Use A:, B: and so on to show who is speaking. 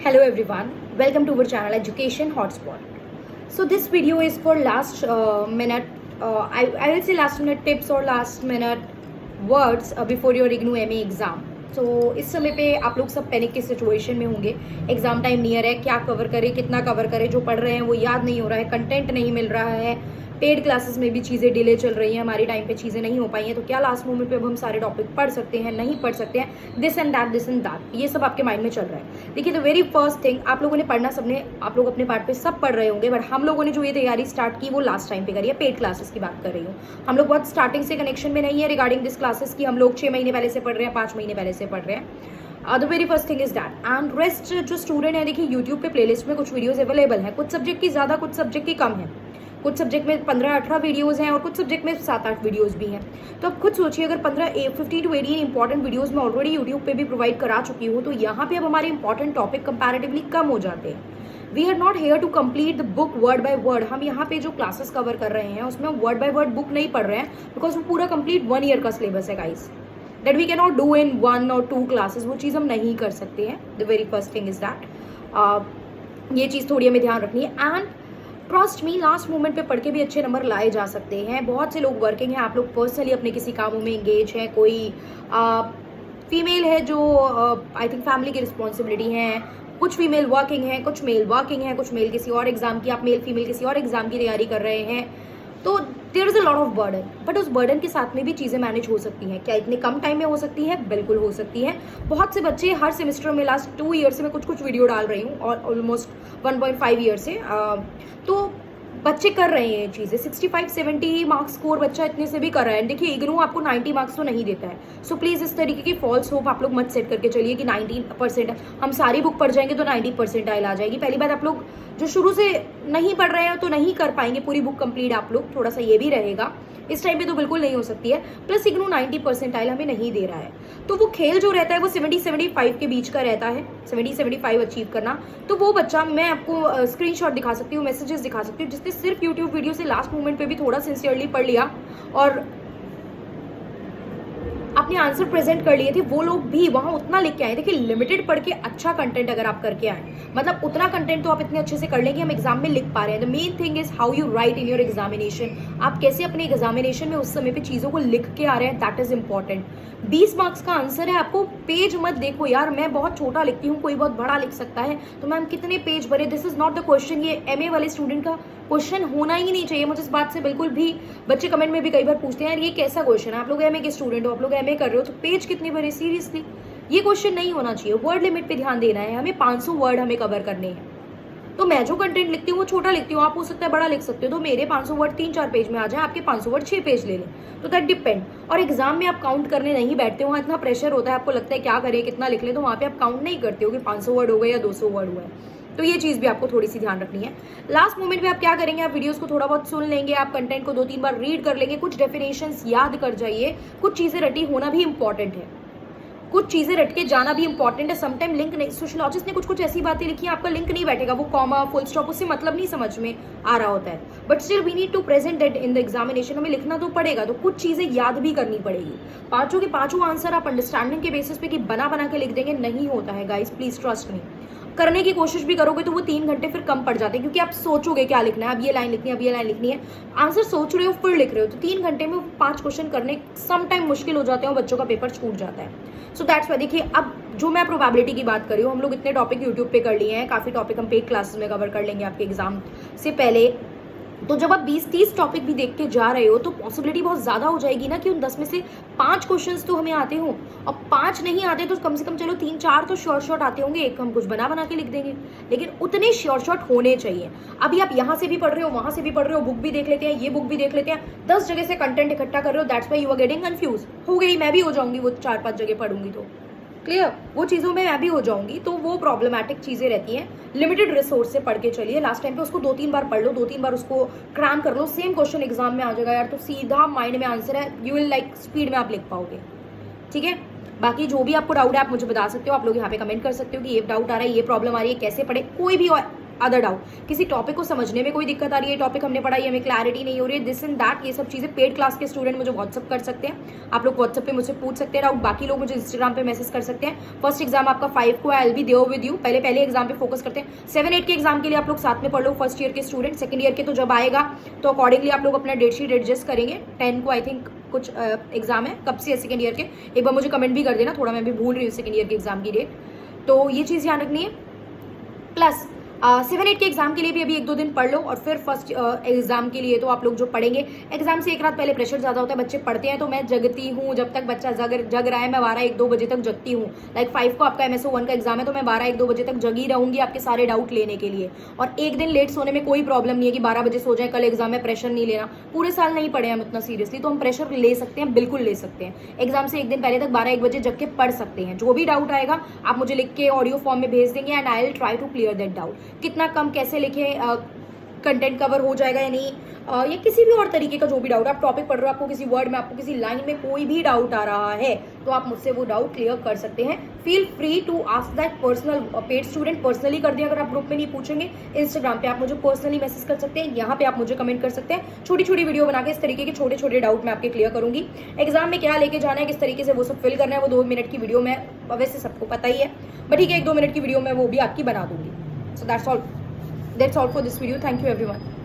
A: Hello everyone, welcome to our channel Education Hotspot. So this video is for last minute, I will say last minute tips or last minute words before your IGNOU MA exam. So इस समय पे आप लोग सब panic की situation में होंगे. Exam time near है, क्या कवर करें, कितना कवर करें, जो पढ़ रहे हैं वो याद नहीं हो रहा है, कंटेंट नहीं मिल रहा है, पेड क्लासेस में भी चीज़ें डिले चल रही हैं, हमारी टाइम पे चीज़ें नहीं हो पाई हैं, तो क्या लास्ट मोमेंट पे अब हम सारे टॉपिक पढ़ सकते हैं, नहीं पढ़ सकते हैं, दिस एंड दैट, ये सब आपके माइंड में चल रहा है. देखिए, द वेरी फर्स्ट थिंग, आप लोगों ने पढ़ना, सबने आप लोग अपने पार्ट पे सब पढ़ रहे होंगे, बट हम लोगों ने जो ये तैयारी स्टार्ट की वो लास्ट टाइम पे करी है. पेड क्लासेस की बात कर रही हूँ. हम लोग बहुत स्टार्टिंग से कनेक्शन में नहीं है रिगार्डिंग दिस क्लासेस की. हम लोग 6 महीने पहले से पढ़ रहे हैं, 5 महीने पहले से पढ़ रहे हैं. The very first thing is that. And rest जो स्टूडेंट है, देखिए यूट्यूब पे प्लेलिस्ट में कुछ वीडियोस अवेलेबल हैं. कुछ सब्जेक्ट की ज़्यादा, कुछ सब्जेक्ट की कम है. कुछ सब्जेक्ट में 15-18 वीडियोस हैं और कुछ सब्जेक्ट में 7-8 वीडियोस भी हैं. तो अब खुद सोचिए, अगर 15 to 18 इंपॉर्टेंट वीडियोस मैं ऑलरेडी यूट्यूब पे भी प्रोवाइड करा चुकी हूँ, तो यहाँ पे अब हमारे इंपॉर्टेंट टॉपिक कंपैरेटिवली कम हो जाते हैं. We are not here to complete the book word by word. हम यहाँ पे जो क्लासेस कवर कर रहे हैं उसमें वर्ड बाय वर्ड बुक नहीं पढ़ रहे हैं, बिकॉज वो पूरा कंप्लीट 1 ईयर का सिलेबस है guys. That we can not do in 1 or 2 classes. वो चीज़ हम नहीं कर सकते हैं. The very first thing is that. ये चीज़ थोड़ी हमें ध्यान रखनी है. And trust me, last moment पे पढ़ के भी अच्छे नंबर लाए जा सकते हैं. बहुत से लोग वर्किंग हैं, आप लोग पर्सनली अपने किसी कामों में एंगेज हैं. कोई फीमेल है जो आई थिंक फैमिली की रिस्पॉन्सिबिलिटी है, कुछ फीमेल वर्किंग है, कुछ मेल वर्किंग है, कुछ मेल किसी और एग्जाम की, आप मेल फीमेल किसी और एग्जाम की तैयारी कर रहे हैं. तो there is a lot of burden, but उस बर्डन के साथ में भी चीज़ें मैनेज हो सकती हैं. क्या इतने कम टाइम में हो सकती है? बिल्कुल हो सकती है. बहुत से बच्चे हर सेमेस्टर में, लास्ट 2 ईयर से मैं कुछ वीडियो डाल रही हूँ और ऑलमोस्ट 1.5 ईयर से, तो बच्चे कर रहे हैं ये चीज़ें. 65-70 मार्क्स स्कोर बच्चा इतने से भी कर रहा है. देखिए, इग्नू आपको 90 मार्क्स तो नहीं देता है. सो प्लीज़ इस तरीके की फॉल्स होप आप लोग मत सेट करके चलिए कि 90% हम सारी बुक पढ़ जाएंगे तो 90% आ जाएगी. पहली बात, आप लोग जो शुरू से नहीं पढ़ रहे हैं तो नहीं कर पाएंगे पूरी बुक कंप्लीट. आप लोग थोड़ा सा ये भी रहेगा, इस टाइम पे तो बिल्कुल नहीं हो सकती है. प्लस इग्नू 90% हमें नहीं दे रहा है, तो वो खेल जो रहता है वो 70-75 के बीच का रहता है. 70-75 अचीव करना. तो वो बच्चा, मैं आपको स्क्रीनशॉट दिखा सकती हूँ, मैसेजेस दिखा सकती हूँ, जिसने सिर्फ यूट्यूब वीडियो से लास्ट मोमेंट पे भी थोड़ा सिंसियरली पढ़ लिया और अपने आंसर प्रेजेंट कर लिए थे, वो लोग भी वहाँ उतना लिख के आए. देखिए, लिमिटेड पढ़ के अच्छा कंटेंट अगर आप करके आए, मतलब उतना कंटेंट तो आप इतने अच्छे से कर लेंगे, हम एग्जाम में लिख पा रहे हैं. The main thing is how you right in your examination. आप कैसे अपने एग्जामिनेशन में उस समय पे चीज़ों को लिख के आ रहे हैं, दैट इज इंपॉर्टेंट. 20 मार्क्स का आंसर है, आपको पेज मत देखो यार. मैं बहुत छोटा लिखती हूँ, कोई बहुत बड़ा लिख सकता है, तो मैम कितने पेज भरे, this is not the question. ये एमए वाले स्टूडेंट का क्वेश्चन होना ही नहीं चाहिए. मुझे इस बात से बिल्कुल भी, बच्चे कमेंट में भी कई बार पूछते हैं, यार ये कैसा क्वेश्चन है, आप लोग एमए के स्टूडेंट हो, आप लोग एमए कर रहे हो, तो पेज कितने भरे. सीरियसली ये क्वेश्चन नहीं होना चाहिए. वर्ड लिमिट पे ध्यान देना है हमें. 500 वर्ड हमें कवर करने हैं. तो मैं जो कंटेंट लिखती हूँ वो छोटा लिखती हूँ, आप हो सकता है बड़ा लिख सकते हो. तो मेरे 500 वर्ड 3-4 पेज में आ जाए, आपके 500 वर्ड 6 पेज ले लें, तो दैट डिपेंड. और एग्जाम में आप काउंट करने नहीं बैठते हो, वहाँ इतना प्रेशर होता है, आपको लगता है क्या करें, कितना लिख लें, तो वहाँ पे आप काउंट नहीं करते हो कि 500 वर्ड हो गए या 200 वर्ड हुआ है. तो ये चीज़ भी आपको थोड़ी सी ध्यान रखनी है. लास्ट मोमेंट पे आप क्या करेंगे, आप वीडियोस को थोड़ा बहुत सुन लेंगे, आप कंटेंट को 2-3 बार रीड कर लेंगे, कुछ डेफिनेशंस याद कर जाइए. कुछ चीज़ें रटी होना भी इंपॉर्टेंट है, कुछ चीज़ें रट के जाना भी इंपॉर्टेंट है. समटाइम लिंक नहीं, सोशियोलॉजिस्ट ने कुछ ऐसी बातें लिखी हैं, आपका लिंक नहीं बैठेगा, वो कॉमा फुल स्टॉप उससे मतलब नहीं समझ में आ रहा होता है, but still we need to present that in the examination. हमें लिखना तो पड़ेगा, तो कुछ चीज़ें याद भी करनी पड़ेगी. 5 के 5 आंसर आप अंडरस्टैंडिंग के बेसिस पे कि बना के लिख देंगे, नहीं होता है गाइस, प्लीज ट्रस्ट मी. करने की कोशिश भी करोगे तो वो 3 घंटे फिर कम पड़ जाते हैं, क्योंकि आप सोचोगे क्या लिखना है, अब ये लाइन लिखनी है, अब ये लाइन लिखनी है, आंसर सोच रहे हो फिर लिख रहे हो, तो 3 घंटे में 5 क्वेश्चन करने सम टाइम मुश्किल हो जाते हैं और बच्चों का पेपर छूट जाता है. So that's why. देखिए, अब जो मैं प्रोबेबिलिटी की बात कर रही हूँ, हम लोग इतने टॉपिक यूट्यूब पे कर लिए हैं, काफ़ी टॉपिक हम पेड क्लासेस में कवर कर लेंगे आपके एग्जाम से पहले. तो जब आप 20-30 टॉपिक भी देख के जा रहे हो, तो पॉसिबिलिटी बहुत ज़्यादा हो जाएगी ना कि उन 10 में से 5 क्वेश्चंस तो हमें आते हों, और 5 नहीं आते तो कम से कम चलो 3-4 तो शॉर्ट आते होंगे, एक हम कुछ बना के लिख देंगे, लेकिन उतने शॉर्ट होने चाहिए. अभी आप यहाँ से भी पढ़ रहे हो, वहाँ से भी पढ़ रहे हो, बुक भी देख लेते हैं, ये बुक भी देख लेते हैं, 10 जगह से कंटेंट इकट्ठा कर रहे हो, that's why you are getting confuse. हो गई, मैं भी हो जाऊंगी, वो 4-5 जगह पढ़ूंगी तो क्लियर, वो चीज़ों में मैं भी हो जाऊंगी, तो वो प्रॉब्लमैटिक चीज़ें रहती हैं. लिमिटेड रिसोर्स से पढ़ के चलिए. लास्ट टाइम पे उसको 2-3 बार पढ़ लो, 2-3 बार उसको क्रैम कर लो, सेम क्वेश्चन एग्जाम में आ जाएगा यार, तो सीधा माइंड में आंसर है, यू विल लाइक स्पीड में आप लिख पाओगे. ठीक है, बाकी जो भी आपको डाउट है आप मुझे बता सकते हो. आप लोग यहाँ पे कमेंट कर सकते हो कि ये डाउट आ रहा है, ये प्रॉब्लम आ रही है, कैसे पढ़े. कोई भी अदर डाउट, किसी टॉपिक को समझने में कोई दिक्कत आ रही है, टॉपिक हमने पढ़ाई हमें क्लैरिटी नहीं हो रही है, दिस एंड दैट, ये सब चीज़ें पेड क्लास के स्टूडेंट मुझे व्हाट्सअप कर सकते हैं, आप लोग व्हाट्सअप पे मुझसे पूछ सकते हैं डाउट, बाकी लोग मुझे इंस्टाग्राम पे मैसेज कर सकते हैं। फर्स्ट एग्जाम आपका 5 को I will be there with you, पहले एग्जाम पे फोकस करते हैं। 7-8 के एग्जाम के लिए आप लोग साथ में पढ़ लो, फर्स्ट ईयर के स्टूडेंट, सेकंड ईयर के तो जब आएगा तो अकॉर्डिंगली आप लोग अपना डेट शीट एडजस्ट करेंगे। 10 को आई थिंक कुछ एग्जाम है, कब से है सेकंड ईयर के, एक बार मुझे कमेंट भी कर देना, थोड़ा मैं भी भूल रही हूँ सेकंड ईयर के एग्जाम की डेट, तो ये चीज़ ध्यान रखनी है। प्लस 7-8 के एग्जाम के लिए भी अभी 1-2 दिन पढ़ लो, और फिर फर्स्ट एग्जाम के लिए तो आप लोग जो पढ़ेंगे, एग्जाम से एक रात पहले प्रेशर ज़्यादा होता है, बच्चे पढ़ते हैं, तो मैं जगती हूँ जब तक बच्चा जग रहा है, मैं 12-1-2 बजे तक जगती हूँ। लाइक 5 को आपका MSO 1 का एग्जाम है, तो मैं 12-1-2 बजे तक जगी रहूंगी आपके सारे डाउट लेने के लिए। और एक दिन लेट सोने में कोई प्रॉब्लम नहीं है कि 12 बजे सो जाए, कल एग्जाम में प्रेशर नहीं लेना। पूरे साल नहीं पढ़े हम इतना सीरियसली, तो हम प्रेशर ले सकते हैं, बिल्कुल ले सकते हैं। एग्जाम से एक दिन पहले तक 12-1 बजे जग के पढ़ सकते हैं। जो भी डाउट आएगा आप मुझे लिख के ऑडियो फॉर्म में भेज देंगे, and I will try to clear that doubt. कितना कम कैसे लिखे, कंटेंट कवर हो जाएगा या नहीं, या किसी भी और तरीके का जो भी डाउट, आप टॉपिक पढ़ रहे हो, आपको किसी वर्ड में, आपको किसी लाइन में कोई भी डाउट आ रहा है, तो आप मुझसे वो डाउट क्लियर कर सकते हैं। Feel free to ask that personal, paid student personally कर दिया, अगर आप ग्रुप में नहीं पूछेंगे, इंस्टाग्राम पे आप मुझे पर्सनली मैसेज कर सकते हैं, यहाँ पे आप मुझे कमेंट कर सकते हैं। छोटी छोटी वीडियो बना के इस तरीके के छोटे छोटे डाउट मैं आपके क्लियर करूंगी। एग्जाम में क्या लेके जाना है, किस तरीके से वो सब फिल करना है, वो 2 मिनट की वीडियो में वैसे सबको पता ही है, बट ठीक है, 1-2 मिनट की वीडियो में वो भी आपकी बना दूंगी। So that's all for this video. Thank you everyone.